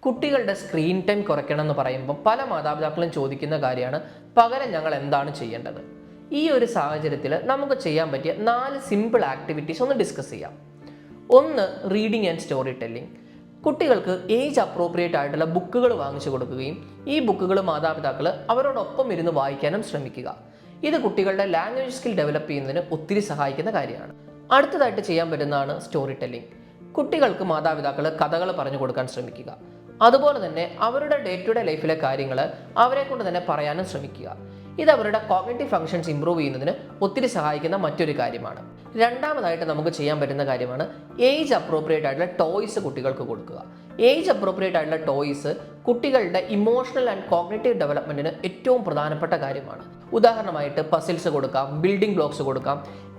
കുട്ടികളുടെ screen time കുറയ്ക്കണം എന്ന് പറയുമ്പോൾ പല മാതാപിതാക്കളും ചോദിക്കുന്ന കാര്യമാണ്, പകരം ഞങ്ങൾ എന്താണ് ചെയ്യേണ്ടത്? ഈ ഒരു സാഹചര്യത്തിൽ നമുക്ക് ചെയ്യാൻ പറ്റിയ 4 സിമ്പിൾ ആക്ടിവിറ്റീസ് ഒന്ന് ഡിസ്കസ് ചെയ്യാം. ഒന്ന്, റീഡിങ് ആൻഡ് സ്റ്റോറി ടെല്ലിംഗ്. കുട്ടികൾക്ക് ഏജ് അപ്രോപ്രിയേറ്റ് ആയിട്ടുള്ള ബുക്കുകൾ വാങ്ങിച്ചു കൊടുക്കുകയും ഈ ബുക്കുകൾ മാതാപിതാക്കൾ അവരോടൊപ്പം ഇരുന്ന് വായിക്കാനും ശ്രമിക്കുക. ഇത് കുട്ടികളുടെ ലാംഗ്വേജ് സ്കിൽ ഡെവലപ്പ് ചെയ്യുന്നതിന് ഒത്തിരി സഹായിക്കുന്ന കാര്യമാണ്. അടുത്തതായിട്ട് ചെയ്യാൻ പറ്റുന്നതാണ് സ്റ്റോറി ടെല്ലിംഗ്. കുട്ടികൾക്ക് മാതാപിതാക്കൾ കഥകൾ പറഞ്ഞു കൊടുക്കാൻ ശ്രമിക്കുക. അതുപോലെ തന്നെ അവരുടെ ഡേ ടു ഡേ ലൈഫിലെ കാര്യങ്ങൾ അവരെ കൊണ്ട് തന്നെ പറയാനും ശ്രമിക്കുക. ഇത് അവരുടെ കോഗ്നിറ്റീവ് ഫങ്ഷൻസ് ഇംപ്രൂവ് ചെയ്യുന്നതിന് ഒത്തിരി സഹായിക്കുന്ന മറ്റൊരു കാര്യമാണ്. രണ്ടാമതായിട്ട് നമുക്ക് ചെയ്യാൻ പറ്റുന്ന കാര്യമാണ് ഏജ് അപ്രോപ്രിയേറ്റ് ആയിട്ടുള്ള ടോയ്സ് കുട്ടികൾക്ക് കൊടുക്കുക. ഏജ് അപ്രോപ്രിയേറ്റ് ആയിട്ടുള്ള ടോയ്സ് കുട്ടികളുടെ ഇമോഷണൽ ആൻഡ് കോഗ്നിറ്റീവ് ഡെവലപ്മെന്റിന് ഏറ്റവും പ്രധാനപ്പെട്ട കാര്യമാണ്. ഉദാഹരണമായിട്ട് പസിൽസ് കൊടുക്കാം, ബിൽഡിംഗ് ബ്ലോക്സ് കൊടുക്കാം.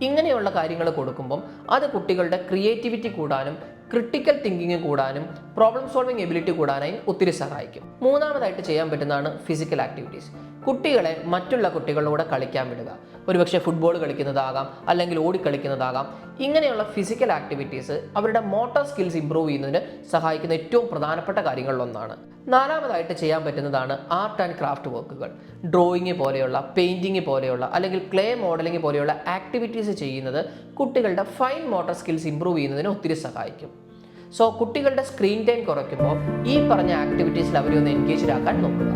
ഇങ്ങനെയുള്ള കാര്യങ്ങൾ കൊടുക്കുമ്പം അത് കുട്ടികളുടെ ക്രിയേറ്റിവിറ്റി കൂടാനും ക്രിട്ടിക്കൽ തിങ്കിങ് കൂടാനും പ്രോബ്ലം സോൾവിങ് എബിലിറ്റി കൂടാനായി ഒത്തിരി സഹായിക്കും. മൂന്നാമതായിട്ട് ചെയ്യാൻ പറ്റുന്നതാണ് ഫിസിക്കൽ ആക്ടിവിറ്റീസ്. കുട്ടികളെ മറ്റുള്ള കുട്ടികളോട് കളിക്കാൻ വിടുക. ഒരുപക്ഷെ ഫുട്ബോൾ കളിക്കുന്നതാകാം, അല്ലെങ്കിൽ ഓടിക്കളിക്കുന്നതാകാം. ഇങ്ങനെയുള്ള ഫിസിക്കൽ ആക്ടിവിറ്റീസ് അവരുടെ മോട്ടോർ സ്കിൽസ് ഇംപ്രൂവ് ചെയ്യുന്നതിന് സഹായിക്കുന്ന ഏറ്റവും പ്രധാനപ്പെട്ട കാര്യങ്ങളിലൊന്നാണ്. നാലാമതായിട്ട് ചെയ്യാൻ പറ്റുന്നതാണ് ആർട്ട് ആൻഡ് ക്രാഫ്റ്റ് വർക്കുകൾ. ഡ്രോയിങ് പോലെയുള്ള, പെയിൻറ്റിങ് പോലെയുള്ള, അല്ലെങ്കിൽ ക്ലേ മോഡലിംഗ് പോലെയുള്ള ആക്ടിവിറ്റീസ് ചെയ്യുന്നത് കുട്ടികളുടെ ഫൈൻ മോട്ടോർ സ്കിൽസ് ഇംപ്രൂവ് ചെയ്യുന്നതിന് ഒത്തിരി സഹായിക്കും. സോ കുട്ടികളുടെ സ്ക്രീൻ ടൈം കുറയ്ക്കുമ്പോൾ ഈ പറഞ്ഞ ആക്ടിവിറ്റീസിൽ അവരെ ഒന്ന് എൻഗേജ്ഡ് ആക്കാൻ നോക്കുക.